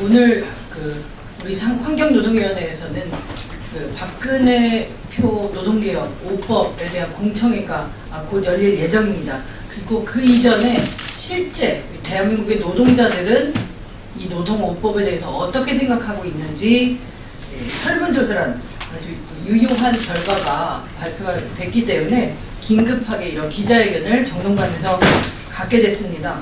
오늘 우리 환경노동위원회에서는 박근혜 표 노동개혁 5법에 대한 공청회가 곧 열릴 예정입니다. 그리고 그 이전에 실제 대한민국의 노동자들은 이 노동 5법에 대해서 어떻게 생각하고 있는지 설문조사란 아주 유효한 결과가 발표가 됐기 때문에 긴급하게 이런 기자회견을 정동관에서 갖게 됐습니다.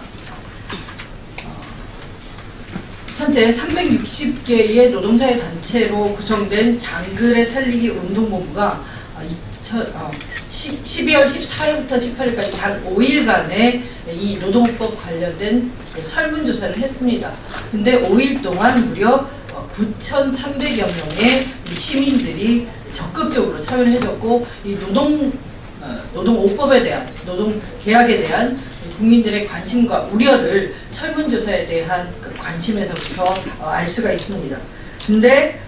현재 360개의 노동자의 단체로 구성된 장글의 살리기 운동본부가 12월 14일부터 18일까지 단 5일간의 이 노동법 관련된 설문조사를 했습니다. 근데 5일 동안 무려 9,300여 명의 시민들이 적극적으로 참여를 해줬고, 이 노동 5법에 대한, 노동 계약에 대한 국민들의 관심과 우려를 설문조사에 대한 관심에서부터 알 수가 있습니다. 근데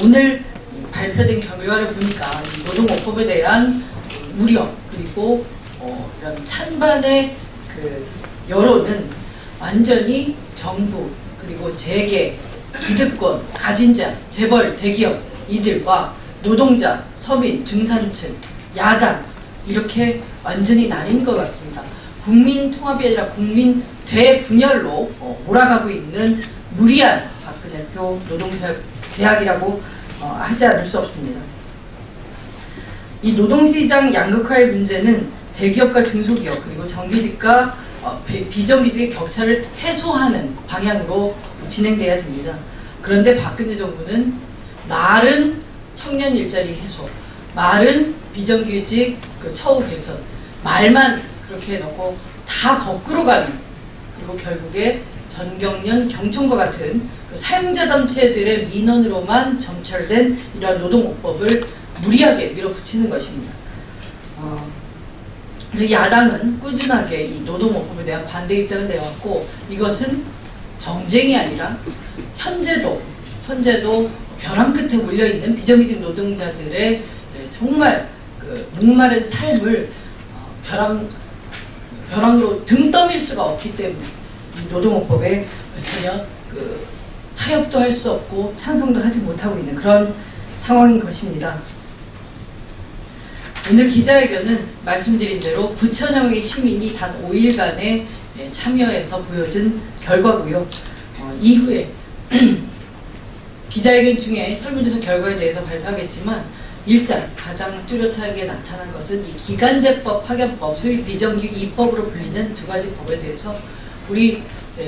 오늘 발표된 결과를 보니까 이 노동 5법에 대한 우려 그리고 이런 찬반의 여론은 완전히 정부 그리고 재계, 기득권, 가진 자, 재벌, 대기업 이들과 노동자, 서민, 중산층, 야당 이렇게 완전히 나뉜 것 같습니다. 국민 통합이 아니라 국민 대분열로 몰아가고 있는 무리한 박근혜 표 노동개혁이라고 하지 않을 수 없습니다. 이 노동시장 양극화의 문제는 대기업과 중소기업 그리고 정규직과 비정규직의 격차를 해소하는 방향으로 진행돼야 됩니다. 그런데 박근혜 정부는 말은 청년 일자리 해소, 말은 비정규직 처우 개선, 말만 그렇게 해놓고 다 거꾸로 가는, 그리고 결국에 전경련, 경총과 같은 사용자 단체들의 민원으로만 점철된 이러한 노동5법을 무리하게 밀어붙이는 것입니다. 야당은 꾸준하게 이 노동5법에 대한 반대 입장을 내왔고, 이것은 정쟁이 아니라 현재도 벼랑 끝에 몰려있는 비정규직 노동자들의 정말 목마른 삶을 벼랑으로 등 떠밀 수가 없기 때문에 이 노동5법에 전혀 타협도 할 수 없고 찬성도 하지 못하고 있는 그런 상황인 것입니다. 오늘 기자회견은 말씀드린 대로 9천여 명의 시민이 단 5일간에 참여해서 보여준 결과고요. 이후에 기자회견 중에 설문조사 결과에 대해서 발표하겠지만, 일단 가장 뚜렷하게 나타난 것은 이 기간제법, 파견법, 소위 비정규직 2법으로 불리는 두 가지 법에 대해서 우리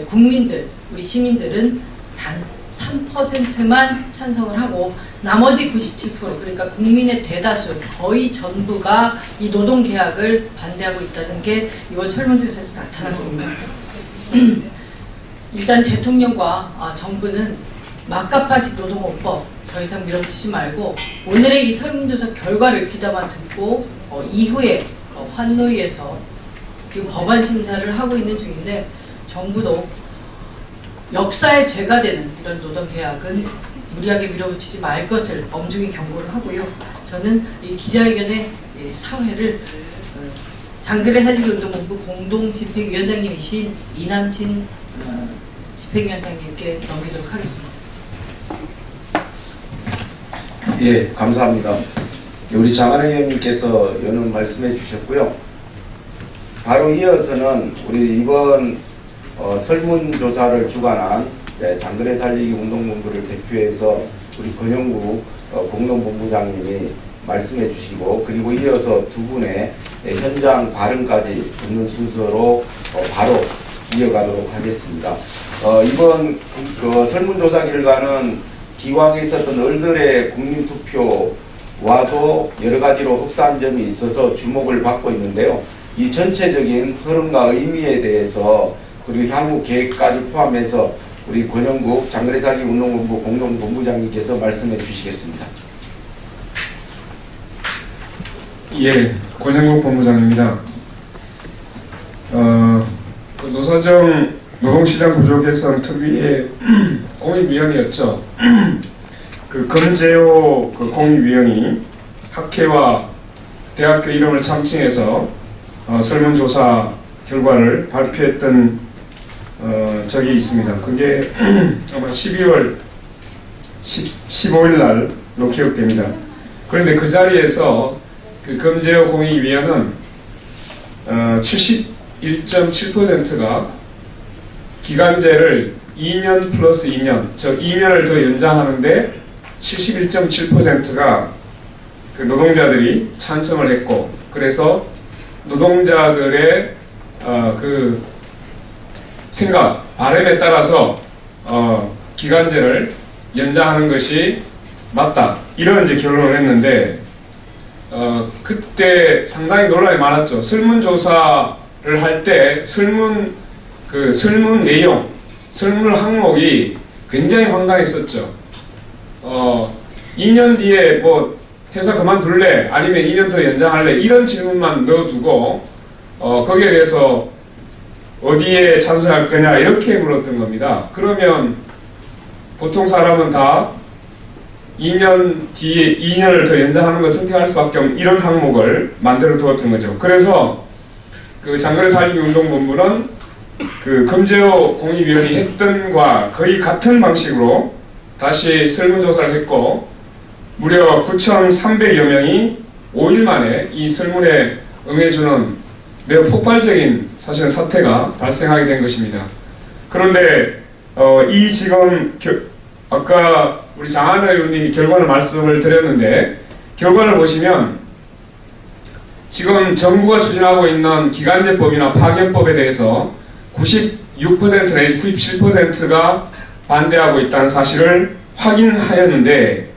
국민들, 우리 시민들은 단 3%만 찬성을 하고 나머지 97%, 그러니까 국민의 대다수, 거의 전부가 이 노동계약을 반대하고 있다는 게 이번 설문조사에서 나타났습니다. 일단 대통령과 정부는 막가파식 노동5법 더 이상 밀어붙이지 말고 오늘의 이 설문조사 결과를 귀담아 듣고 이후에 환노위에서 지금 법안 심사를 하고 있는 중인데, 정부도 역사의 죄가 되는 이런 노동계약은 무리하게 밀어붙이지 말 것을 엄중히 경고를 하고요. 저는 이 기자회견의 사회를 장글의 살리기 운동본부 공동집행위원장님이신 이남친 집행위원장님께 넘기도록 하겠습니다. 예, 감사합니다. 우리 장하래 의원님께서 여러 말씀해 주셨고요. 바로 이어서는 우리 이번 설문조사를 주관한 장글의 살리기 운동본부를 대표해서 우리 권영국 공동본부장님이 말씀해 주시고, 그리고 이어서 두 분의 현장 발언까지 듣는 순서로 바로 이어가도록 하겠습니다. 이번 설문조사 결과는 기왕에 있었던 얼들의 국민투표와도 여러 가지로 흡사한 점이 있어서 주목을 받고 있는데요. 이 전체적인 흐름과 의미에 대해서 그리고 향후 계획까지 포함해서 우리 권영국 장글의 살리기 운동본부 공동본부장님께서 말씀해 주시겠습니다. 예, 권영국 본부장입니다. 노동시장 구조 개선 특위의 공익위원이었죠. 금재호 공익위원이 학회와 대학교 이름을 참칭해서 설문조사 결과를 발표했던 적이 있습니다. 그게 아마 12월 15일 날로 기억됩니다. 그런데 그 자리에서 그 금제어 공익위원은 71.7%가 기간제를 2년 플러스 2년, 즉 2년을 더 연장하는데 71.7%가 그 노동자들이 찬성을 했고, 그래서 노동자들의 그 생각, 바람에 따라서 기간제를 연장하는 것이 맞다, 이런 이제 결론을 했는데, 그때 상당히 논란이 많았죠. 설문조사를 할 때 설문 내용, 설문 항목이 굉장히 황당했었죠. 2년 뒤에 뭐 회사 그만둘래? 아니면 2년 더 연장할래? 이런 질문만 넣어두고 거기에 대해서 어디에 찬성할 거냐 이렇게 물었던 겁니다. 그러면 보통 사람은 다 2년 뒤에 2년을 더 연장하는 걸 선택할 수밖에 없는 이런 항목을 만들어 두었던 거죠. 그래서 그 장거리 살리기 운동본부는 그 금제어 공익위원이 했던 과 거의 같은 방식으로 다시 설문조사를 했고, 무려 9,300여 명이 5일 만에 이 설문에 응해주는 매우 폭발적인 사실은 사태가 발생하게 된 것입니다. 그런데 이 지금 아까 우리 장하나 의원님이 결과를 말씀을 드렸는데, 결과를 보시면 지금 정부가 추진하고 있는 기간제법이나 파견법에 대해서 96% 내지 97%가 반대하고 있다는 사실을 확인하였는데,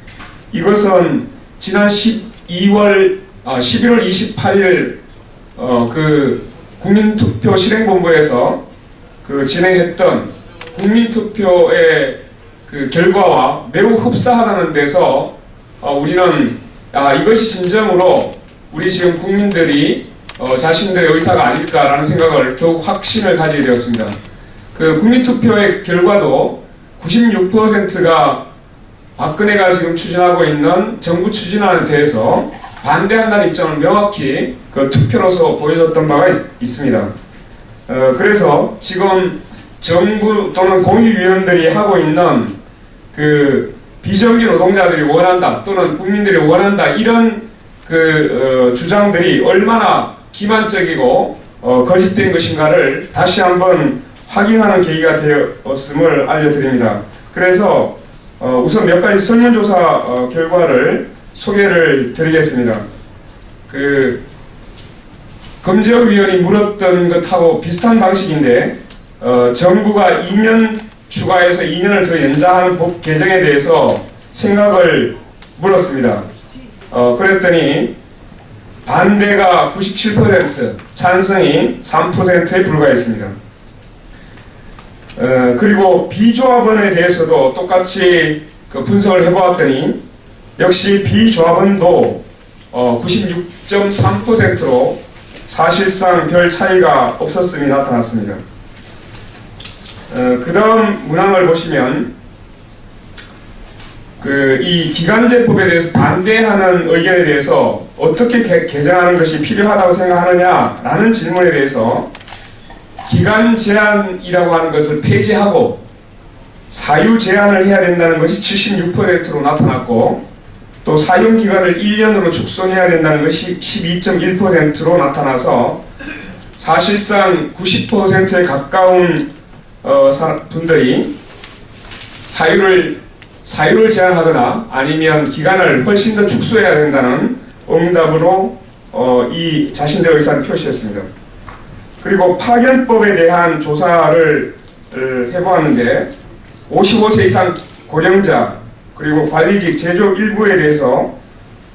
이것은 지난 11월 28일 그 국민투표 실행본부에서 그 진행했던 국민투표의 그 결과와 매우 흡사하다는 데서 우리는 이것이 진정으로 우리 지금 국민들이 자신들의 의사가 아닐까라는 생각을 더욱 확신을 가지게 되었습니다. 그 국민투표의 결과도 96%가 박근혜가 지금 추진하고 있는 정부 추진안에 대해서 반대한다는 입장을 명확히 그 투표로서 보여줬던 바가 있습니다. 그래서 지금 정부 또는 공익위원들이 하고 있는 그 비정규 노동자들이 원한다 또는 국민들이 원한다 이런 그 주장들이 얼마나 기만적이고 거짓된 것인가를 다시 한번 확인하는 계기가 되었음을 알려드립니다. 그래서 우선 몇 가지 설문조사 결과를 소개를 드리겠습니다. 그 금제어위원이 물었던 것하고 비슷한 방식인데, 정부가 2년 추가해서 2년을 더 연장하는 법 개정에 대해서 생각을 물었습니다. 그랬더니 반대가 97%, 찬성이 3%에 불과했습니다. 그리고 비조합원에 대해서도 똑같이 그 분석을 해보았더니 역시 비조합원도 96.3%로 사실상 별 차이가 없었음이 나타났습니다. 그 다음 문항을 보시면 이 기간제법에 대해서 반대하는 의견에 대해서 어떻게 개정하는 것이 필요하다고 생각하느냐라는 질문에 대해서 기간 제한이라고 하는 것을 폐지하고 사유 제한을 해야 된다는 것이 76%로 나타났고, 또 사용 기간을 1년으로 축소해야 된다는 것이 12.1%로 나타나서 사실상 90%에 가까운 분들이 사유를 제한하거나 아니면 기간을 훨씬 더 축소해야 된다는 응답으로 이 자신들의 의사를 표시했습니다. 그리고 파견법에 대한 조사를 해보았는데 55세 이상 고령자 그리고 관리직 제조업 일부에 대해서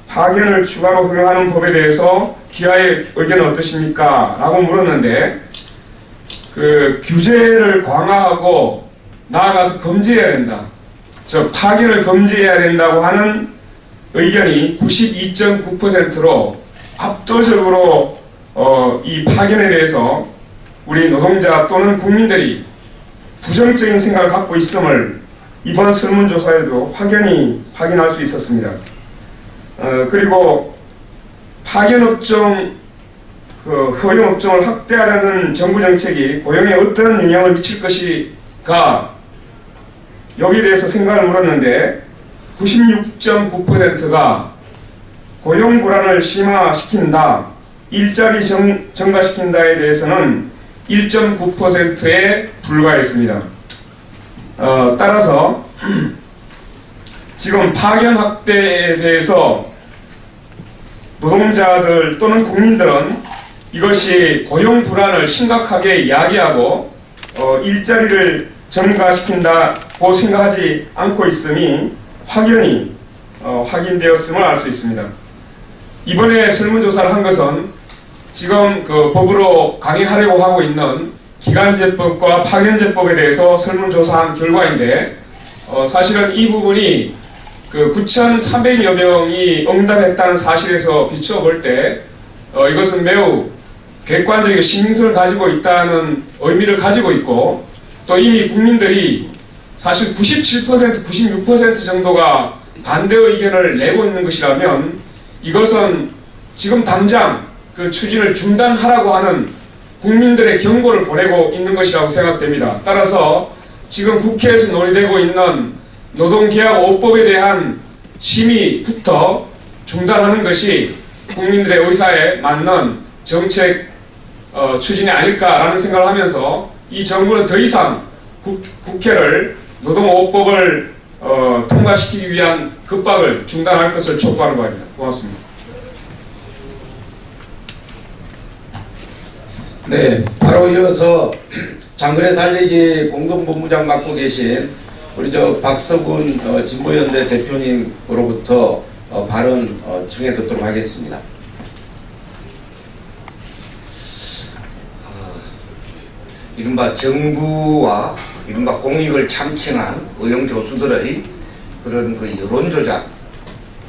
파견을 추가로 허용하는 법에 대해서 기아의 의견은 어떠십니까? 라고 물었는데, 그 규제를 강화하고 나아가서 금지해야 된다, 즉 파견을 금지해야 된다고 하는 의견이 92.9%로 압도적으로 이 파견에 대해서 우리 노동자 또는 국민들이 부정적인 생각을 갖고 있음을 이번 설문조사에도 확인할 수 있었습니다. 그리고 파견업종 그 허용업종을 확대하려는 정부 정책이 고용에 어떤 영향을 미칠 것인가 여기에 대해서 생각을 물었는데 96.9%가 고용 불안을 심화시킨다, 일자리 증가시킨다에 대해서는 1.9%에 불과했습니다. 따라서 지금 파견 확대에 대해서 노동자들 또는 국민들은 이것이 고용 불안을 심각하게 야기하고 일자리를 증가시킨다고 생각하지 않고 있음이 확연히 확인되었음을 알 수 있습니다. 이번에 설문조사를 한 것은 지금 그 법으로 강행하려고 하고 있는 기간제법과 파견제법에 대해서 설문조사한 결과인데 사실은 이 부분이 그 9,300여 명이 응답했다는 사실에서 비추어 볼 때 이것은 매우 객관적인 신빙성을 가지고 있다는 의미를 가지고 있고 또 이미 국민들이 사실 97%, 96% 정도가 반대 의견을 내고 있는 것이라면 이것은 지금 당장 그 추진을 중단하라고 하는 국민들의 경고를 보내고 있는 것이라고 생각됩니다. 따라서 지금 국회에서 논의되고 있는 노동계약 5법에 대한 심의부터 중단하는 것이 국민들의 의사에 맞는 정책 추진이 아닐까라는 생각을 하면서 이 정부는 더 이상 국회를 노동 5법을 통과시키기 위한 급박을 중단할 것을 촉구하는 바입니다. 고맙습니다. 네, 바로 이어서 장거리 살리기 공동본부장 맡고 계신 우리 박서군 진보연대 대표님으로부터 발언 청해 듣도록 하겠습니다. 이른바 정부와 이른바 공익을 참칭한 의용 교수들의 그런 그 여론조작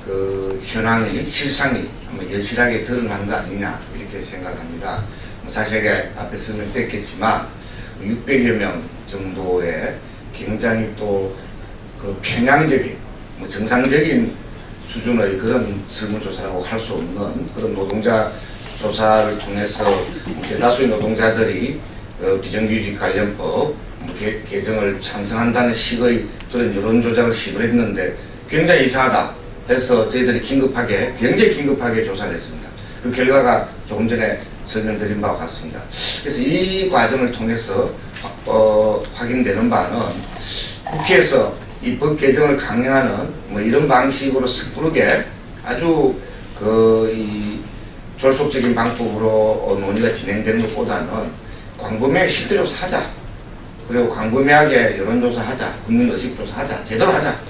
그 현황이 실상이 여실하게 드러난 거 아니냐 이렇게 생각합니다. 자세하게 앞에 설명됐겠지만 600여 명 정도의 굉장히 또 그 편향적인 정상적인 수준의 그런 설문조사라고 할 수 없는 그런 노동자 조사를 통해서 대다수의 노동자들이 비정규직 관련법 개정을 찬성한다는 식의 그런 여론조작을 시도했는데 굉장히 이상하다 해서 저희들이 굉장히 긴급하게 조사를 했습니다. 그 결과가 조금 전에 설명드린 바와 같습니다. 그래서 이 과정을 통해서 확인되는 바는 국회에서 이 법 개정을 강행하는 이런 방식으로 섣부르게 아주 이 졸속적인 방법으로 논의가 진행되는 것보다는 광범위하게 실질조사 하자. 그리고 광범위하게 여론조사하자. 국민의식조사하자. 제대로 하자.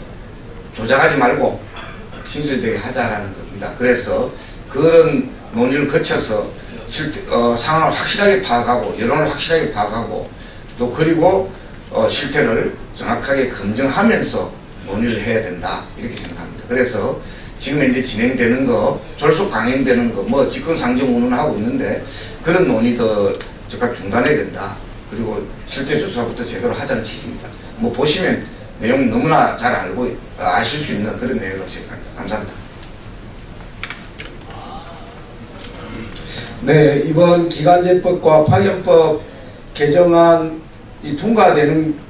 조작하지 말고 진실되게 하자라는 겁니다. 그래서 그런 논의를 거쳐서 상황을 확실하게 파악하고 여론을 확실하게 파악하고 또 그리고 실태를 정확하게 검증하면서 논의를 해야 된다 이렇게 생각합니다. 그래서 지금 현재 진행되는 거 졸속 강행되는 거 직권상정 운운하고 있는데 그런 논의도 즉각 중단해야 된다. 그리고 실태조사부터 제대로 하자는 취지입니다. 보시면 내용 너무나 잘 알고 아실 수 있는 그런 내용이라고 생각합니다. 감사합니다. 네, 이번 기간제법과 파견법 개정안이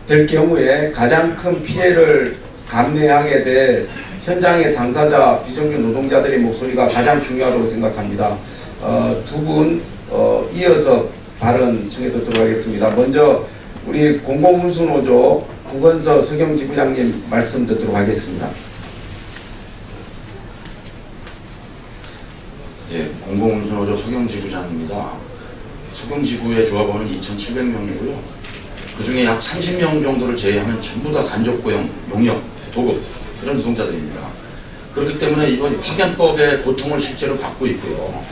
될 경우에 가장 큰 피해를 감내하게 될 현장의 당사자, 비정규 노동자들의 목소리가 가장 중요하다고 생각합니다. 두 분 이어서 발언 청해 듣도록 하겠습니다. 먼저 우리 공공운수노조 구건서 서경지부장님 말씀 듣도록 하겠습니다. 예, 공공운수노조 서경지부장입니다. 서경지구의 조합원은 2,700명이고요. 그 중에 약 30명 정도를 제외하면 전부 다 간접고용, 용역, 도급 그런 노동자들입니다. 그렇기 때문에 이번 파견법의 고통을 실제로 받고 있고요.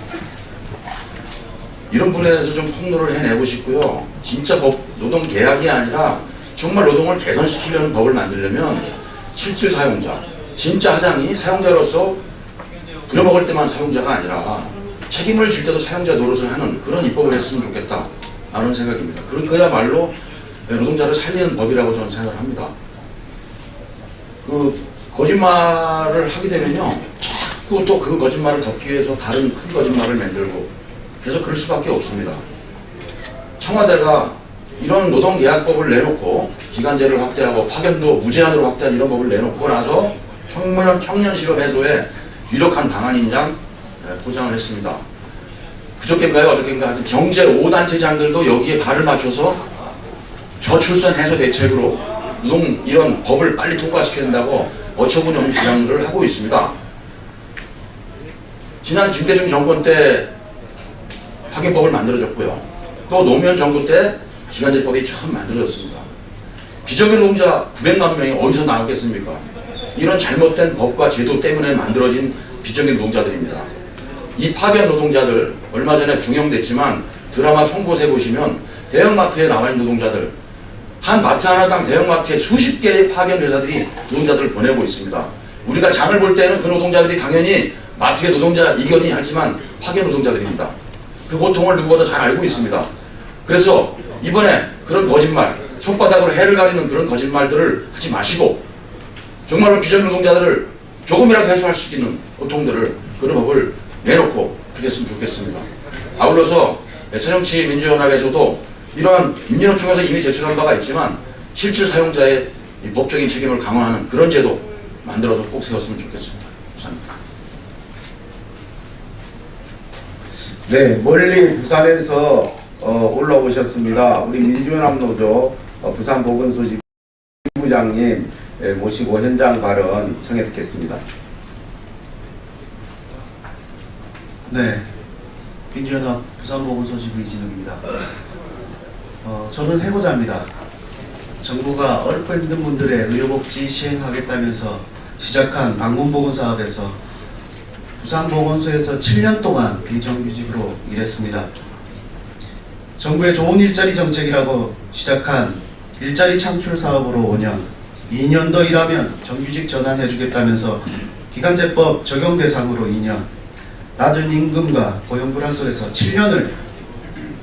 이런 부분에 대해서 좀 폭로를 해내고 싶고요. 진짜 노동계약이 아니라 정말 노동을 개선시키려는 법을 만들려면 실질 사용자, 진짜 하장이 사용자로서 부려먹을 때만 사용자가 아니라 책임을 질 때도 사용자 노릇을 하는 그런 입법을 했으면 좋겠다 라는 생각입니다. 그야말로 노동자를 살리는 법이라고 저는 생각을 합니다. 그 거짓말을 하게 되면요 자꾸 또 그 거짓말을 덮기 위해서 다른 큰 거짓말을 만들고 계속 그럴 수밖에 없습니다. 청와대가 이런 노동계약법을 내놓고 기간제를 확대하고 파견도 무제한으로 확대한 이런 법을 내놓고 나서 청년 실업 해소에 유력한 방안인 양 포장을 했습니다. 그저께인가요? 어저께인가 하여튼 경제 5단체장들도 여기에 발을 맞춰서 저출산 해소 대책으로 이런 법을 빨리 통과시켜야 된다고 어처구니 없는 주장을 하고 있습니다. 지난 김대중 정권 때 파견법을 만들어졌고요. 또 노무현 정부 때 기간제법이 처음 만들어졌습니다. 비정규 노동자 900만 명이 어디서 나왔겠습니까? 이런 잘못된 법과 제도 때문에 만들어진 비정규 노동자들입니다. 이 파견 노동자들 얼마 전에 중용됐지만 드라마 송곳에 보시면 대형마트에 나와 있는 노동자들, 한 마트 하나당 대형마트에 수십 개의 파견 회사들이 노동자들을 보내고 있습니다. 우리가 장을 볼 때는 그 노동자들이 당연히 마트의 노동자 이견이 하지만 파견 노동자들입니다. 그 고통을 누구보다 잘 알고 있습니다. 그래서 이번에 그런 거짓말, 손바닥으로 해를 가리는 그런 거짓말들을 하지 마시고 정말로 비정규 노동자들을 조금이라도 해소할 수 있는 고통들을 그런 법을 내놓고 그랬으면 좋겠습니다. 아울러서 새정치민주연합에서도 이러한 민주노총에서 이미 제출한 바가 있지만 실질 사용자의 이 법적인 책임을 강화하는 그런 제도 만들어서 꼭 세웠으면 좋겠습니다. 감사합니다. 네, 멀리 부산에서 올라오셨습니다. 우리 민주연합 노조 부산보건소지 부장님 모시고 현장 발언 청해 듣겠습니다. 네, 민주연합 부산보건소지부 이진욱입니다. 저는 해고자입니다. 정부가 어렵고 힘든 분들의 의료복지 시행하겠다면서 시작한 방문보건사업에서 부산보건소에서 7년 동안 비정규직으로 일했습니다. 정부의 좋은 일자리 정책이라고 시작한 일자리 창출 사업으로 5년, 2년 더 일하면 정규직 전환해주겠다면서 기간제법 적용 대상으로 2년, 낮은 임금과 고용 불안 속에서 7년을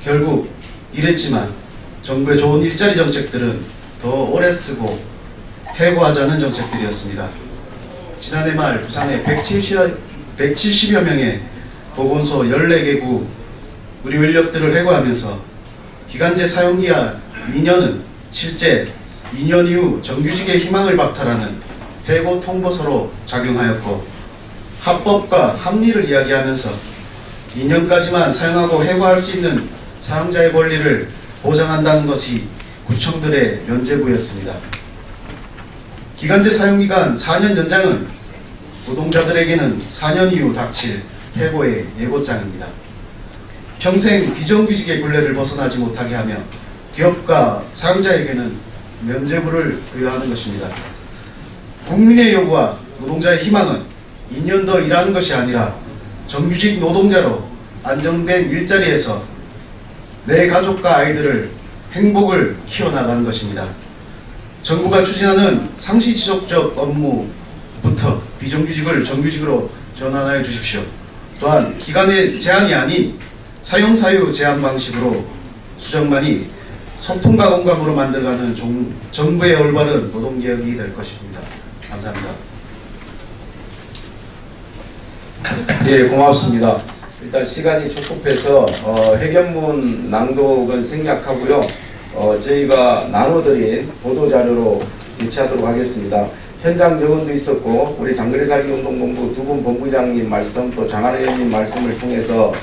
결국 일했지만 정부의 좋은 일자리 정책들은 더 오래 쓰고 해고하자는 정책들이었습니다. 지난해 말 부산에 170여 명의 보건소 14개구 의료 인력들을 해고하면서 기간제 사용기한 2년은 실제 2년 이후 정규직의 희망을 박탈하는 해고 통보서로 작용하였고 합법과 합리를 이야기하면서 2년까지만 사용하고 해고할 수 있는 사용자의 권리를 보장한다는 것이 구청들의 면죄부였습니다. 기간제 사용기간 4년 연장은 노동자들에게는 4년 이후 닥칠 해고의 예고장입니다. 평생 비정규직의 굴레를 벗어나지 못하게 하며 기업과 사용자에게는 면죄부를 부여하는 것입니다. 국민의 요구와 노동자의 희망은 2년 더 일하는 것이 아니라 정규직 노동자로 안정된 일자리에서 내 가족과 아이들을 행복을 키워나가는 것입니다. 정부가 추진하는 상시지속적 업무부터 비정규직을 정규직으로 전환하여 주십시오. 또한 기간의 제한이 아닌 사용사유 제한 방식으로 수정만이 소통과 공감으로 만들어가는 정부의 올바른 노동개혁이 될 것입니다. 감사합니다. 예, 고맙습니다. 일단 시간이 촉급해서 해견문 낭독은 생략하고요. 저희가 나눠드린 보도자료로 배치하도록 하겠습니다. 현장 정원도 있었고 우리 장거리살기운동본부 두 분 본부장님 말씀 또 장한 의원님 말씀을 통해서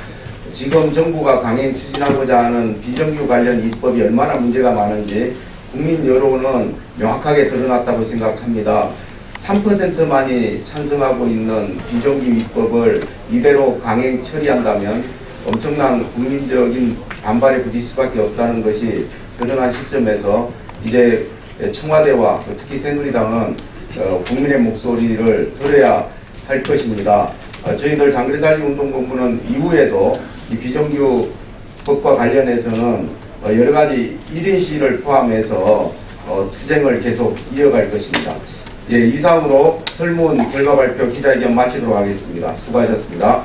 지금 정부가 강행 추진하고자 하는 비정규 관련 입법이 얼마나 문제가 많은지 국민 여론은 명확하게 드러났다고 생각합니다. 3%만이 찬성하고 있는 비정규 입법을 이대로 강행 처리한다면 엄청난 국민적인 반발에 부딪힐 수밖에 없다는 것이 드러난 시점에서 이제 청와대와 특히 새누리당은 국민의 목소리를 들어야 할 것입니다. 저희들 장거리살기운동본부는 이후에도 이 비정규법과 관련해서는 여러 가지 1인 시위를 포함해서 투쟁을 계속 이어갈 것입니다. 예, 이상으로 설문 결과 발표 기자회견 마치도록 하겠습니다. 수고하셨습니다.